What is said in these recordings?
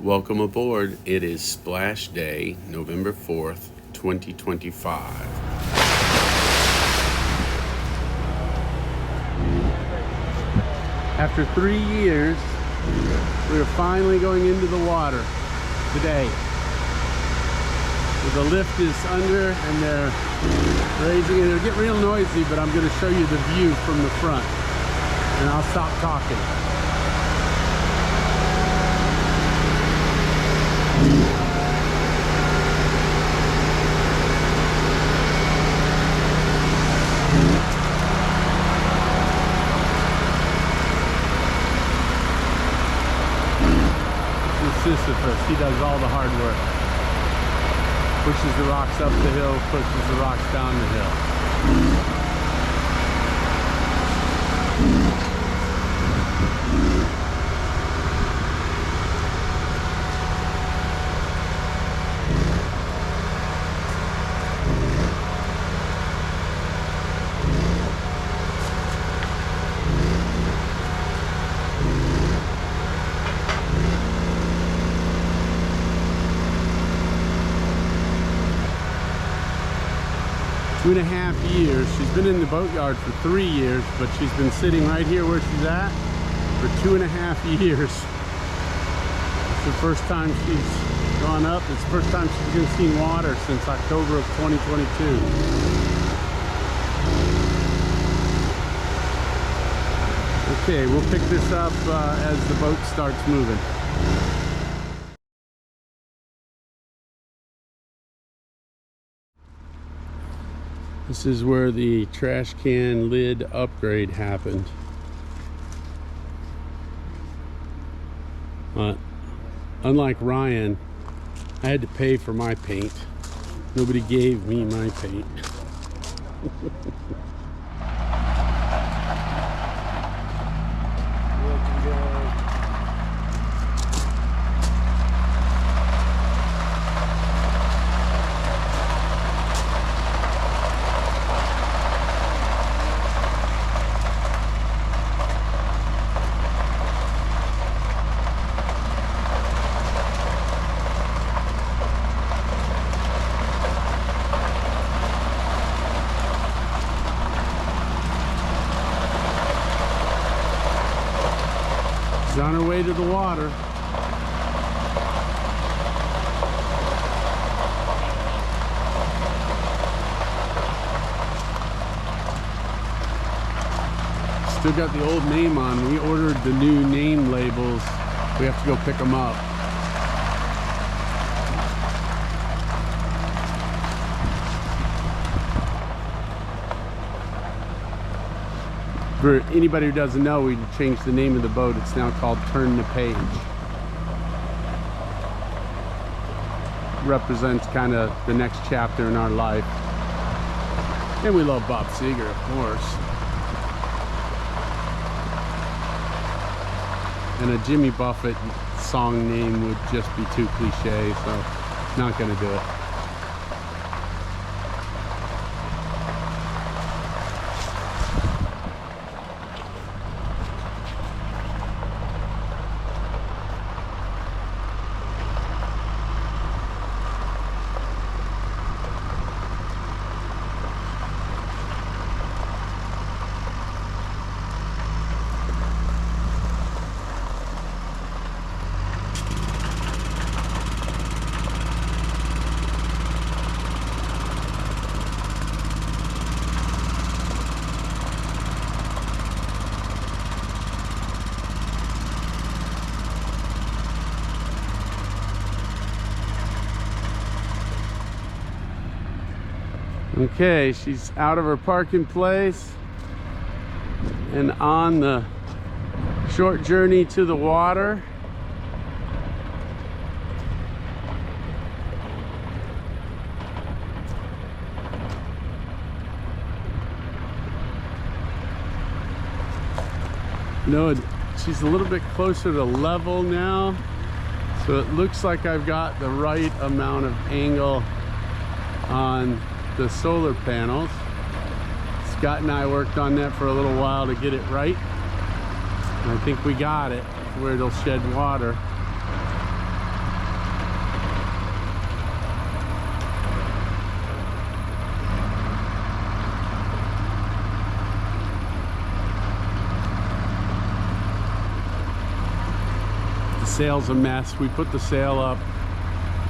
Welcome aboard. It is Splash Day, November 4th, 2025. After 3 years, we are finally going into the water today. So the lift is under and they're raising it. It'll get real noisy, but I'm going to show you the view from the front. And I'll stop talking. Sisyphus, he does all the hard work. Pushes the rocks up the hill, pushes the rocks down the hill. Two and a half years. She's been in the boatyard for 3 years, but she's been sitting right here where she's at for 2.5 years. It's the first time she's gone up. It's the first time she's been seeing water since October of 2022. Okay, we'll pick this up as the boat starts moving. This is where the trash can lid upgrade happened. Unlike Ryan, I had to pay for my paint. Nobody gave me my paint. She's on her way to the water. Still got the old name on. We ordered the new name labels. We have to go pick them up. For anybody who doesn't know, we changed the name of the boat. It's now called Turn the Page. Represents kind of the next chapter in our life. And we love Bob Seger, of course. And a Jimmy Buffett song name would just be too cliche, so not gonna do it. Okay, she's out of her parking place and on the short journey to the water. No, she's a little bit closer to level now, so it looks like I've got the right amount of angle on the solar panels. Scott and I worked on that for a little while to get it right. And I think we got it where it'll shed water. The sail's a mess. We put the sail up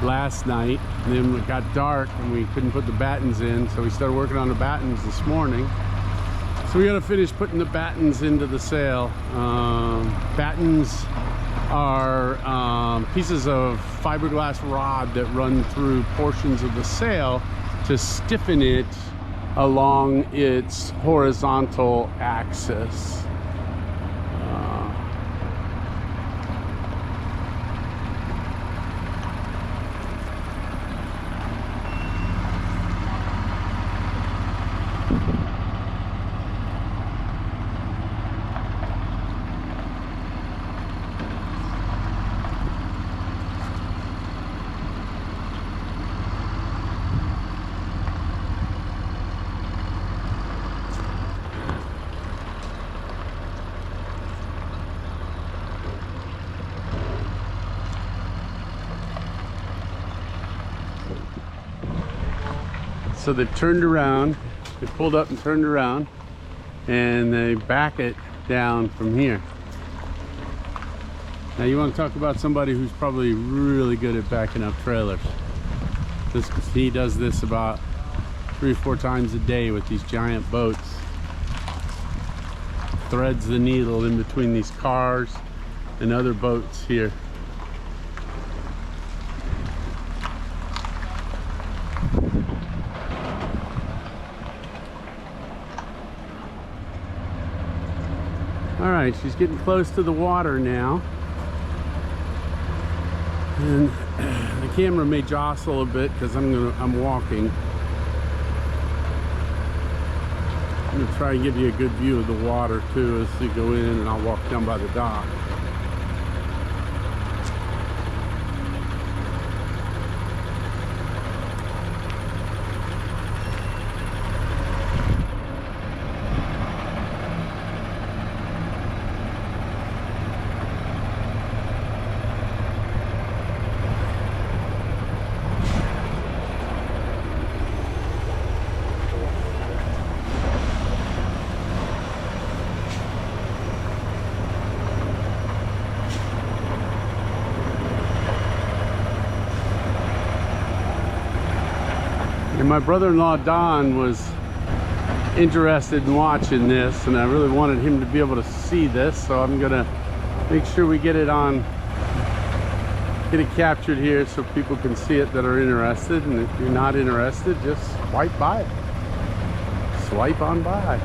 last night, and then it got dark and we couldn't put the battens in, so we started working on the battens this morning. So we got to finish putting the battens into the sail. Battens are pieces of fiberglass rod that run through portions of the sail to stiffen it along its horizontal axis. So they've turned around, they pulled up and turned around, and they back it down from here. Now you want to talk about somebody who's probably really good at backing up trailers. He does this about 3 or 4 times a day with these giant boats. Threads the needle in between these cars and other boats here. All right, she's getting close to the water now, and the camera may jostle a bit because I'm walking. I'm gonna try and give you a good view of the water too as you go in, and I'll walk down by the dock. And my brother-in-law Don was interested in watching this, and I really wanted him to be able to see this, so I'm gonna make sure we get it captured here so people can see it that are interested. And if you're not interested, just swipe by it. Swipe on by.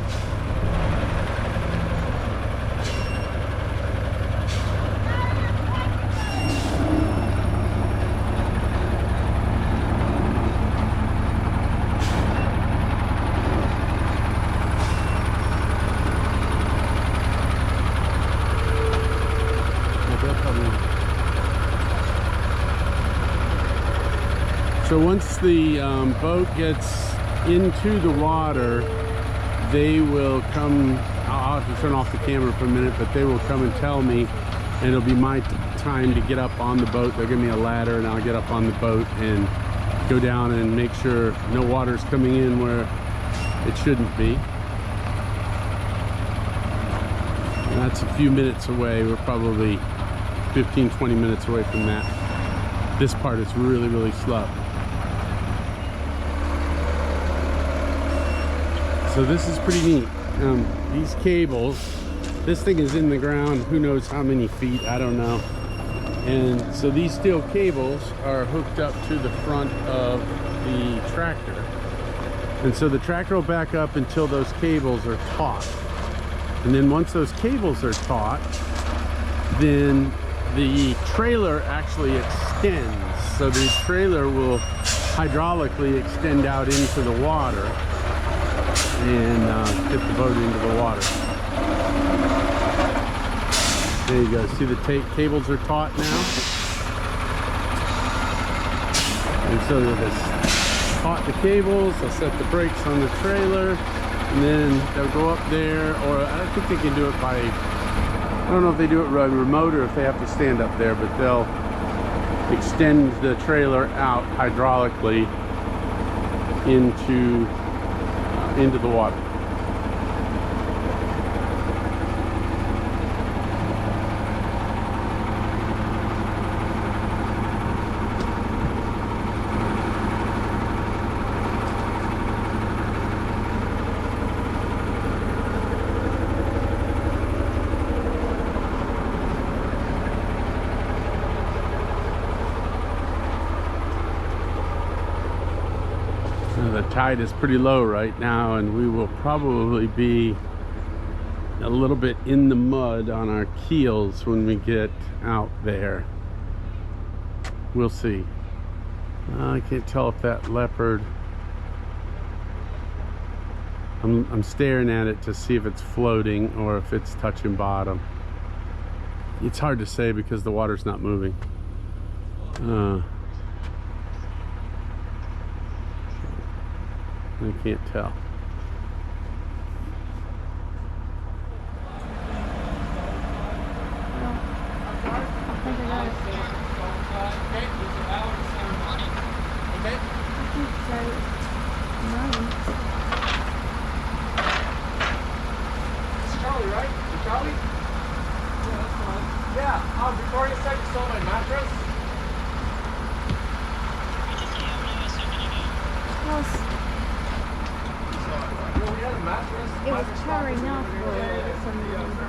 So once the boat gets into the water, they will come. I'll have to turn off the camera for a minute, but they will come and tell me, and it'll be my time to get up on the boat. They'll give me a ladder, and I'll get up on the boat and go down and make sure no water's coming in where it shouldn't be. And that's a few minutes away. We're probably 15-20 minutes away from that. This part is really, really slow. So this is pretty neat. These cables, this thing is in the ground, who knows how many feet, I don't know. And so these steel cables are hooked up to the front of the tractor. And so the tractor will back up until those cables are taut. And then once those cables are taut, then the trailer actually extends. So the trailer will hydraulically extend out into the water and get the boat into the water. There you go. See the cables are taut now? And so they'll just taut the cables, they'll set the brakes on the trailer, and then they'll go up there, or I think they can do it by, I don't know if they do it by remote or if they have to stand up there, but they'll extend the trailer out hydraulically into the water. tide is pretty low right now, and we will probably be a little bit in the mud on our keels when we get out there. We'll see. I can't tell if that leopard, I'm staring at it to see if it's floating or if it's touching bottom. It's hard to say because the water's not moving. I can't tell. Victoria said you stole my mattress. Well, Well, we had a mattress. it was tearing up for some reason.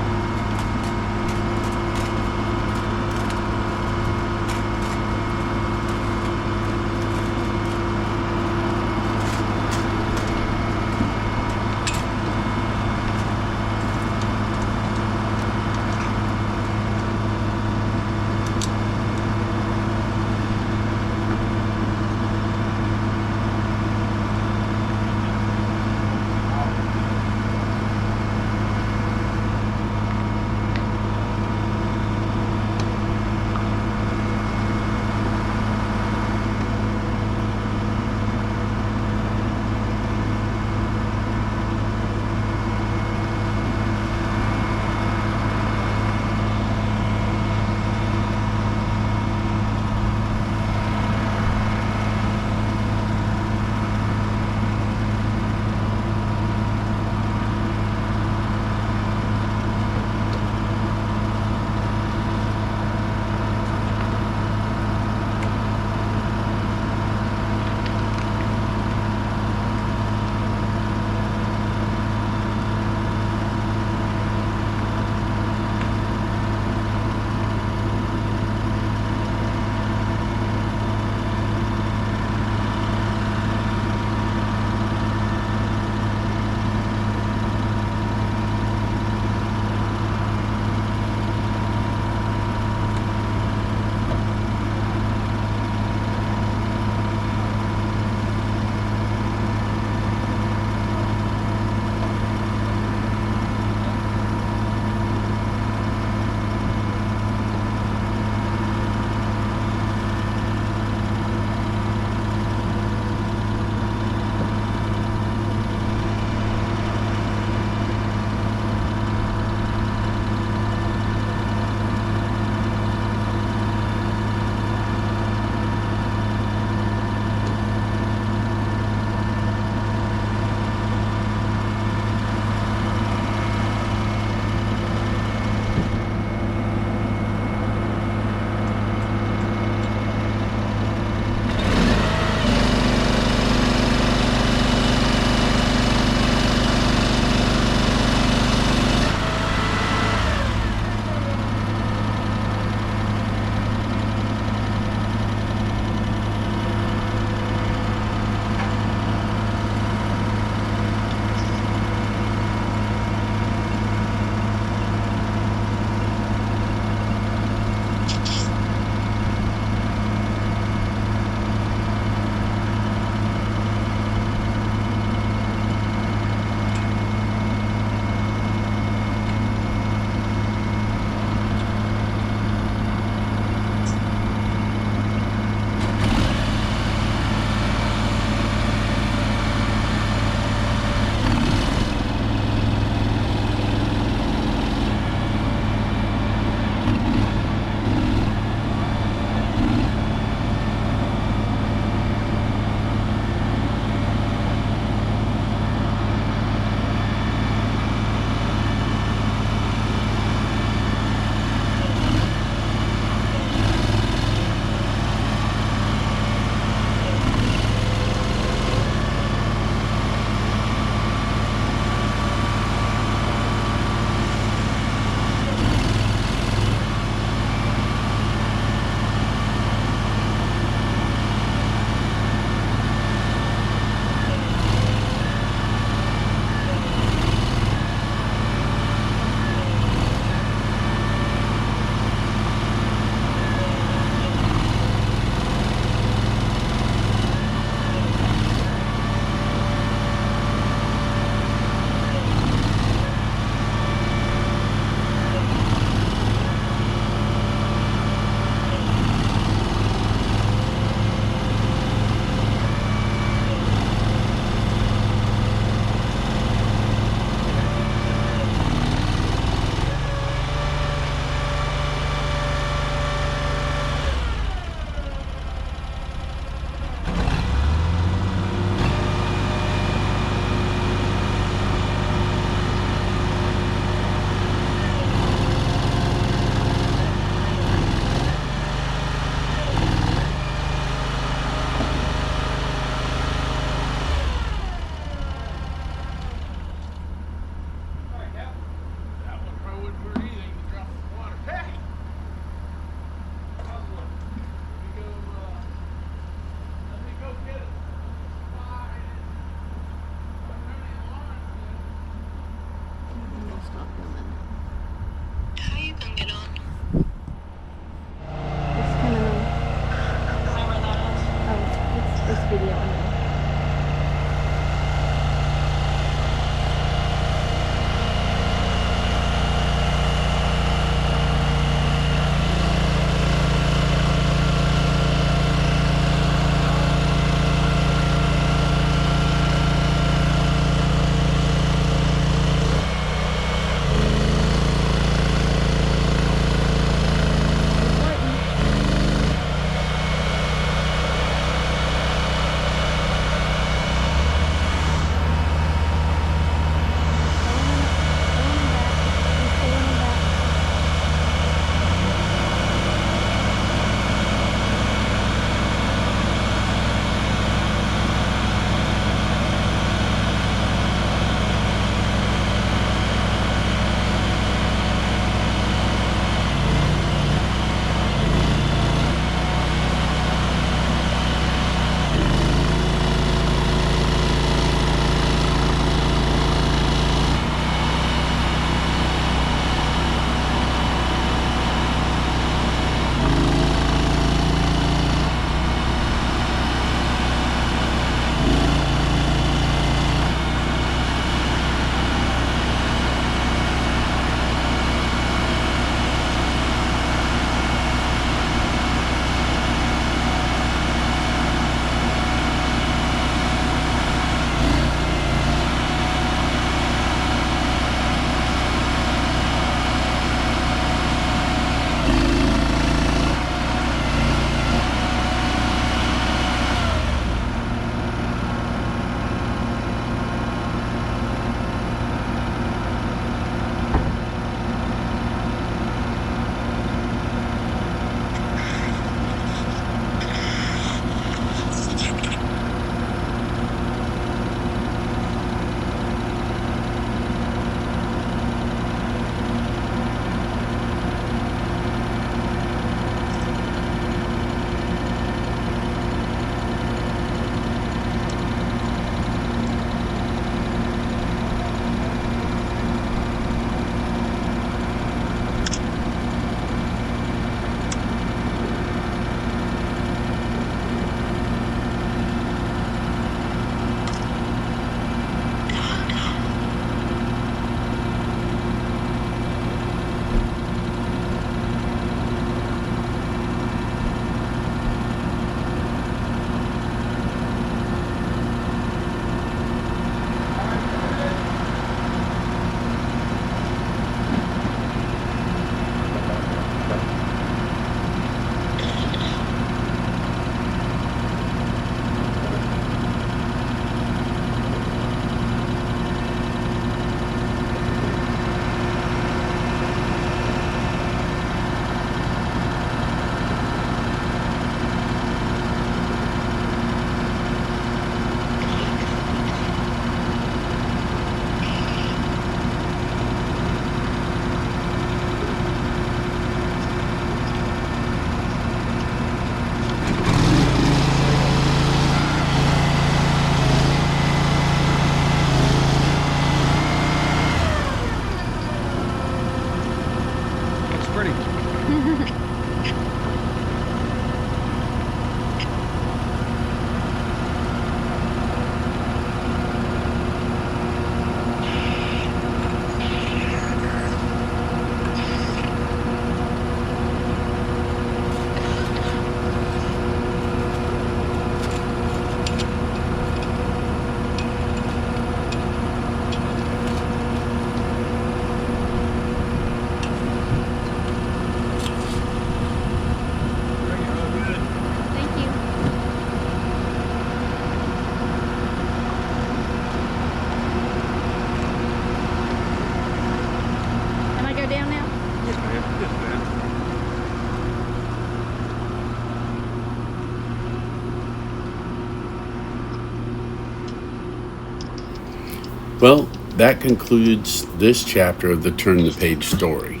that concludes this chapter of the Turn the Page story.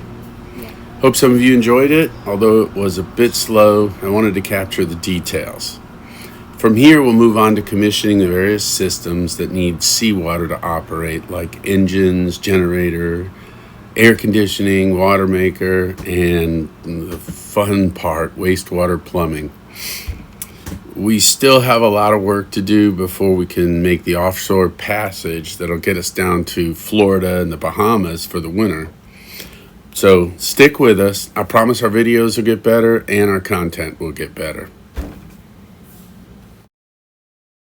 Hope some of you enjoyed it. Although it was a bit slow, I wanted to capture the details. From here, we'll move on to commissioning the various systems that need seawater to operate, like engines, generator, air conditioning, water maker, and the fun part, wastewater plumbing. We still have a lot of work to do before we can make the offshore passage that'll get us down to Florida and the Bahamas for the winter. So stick with us. I promise our videos will get better and our content will get better.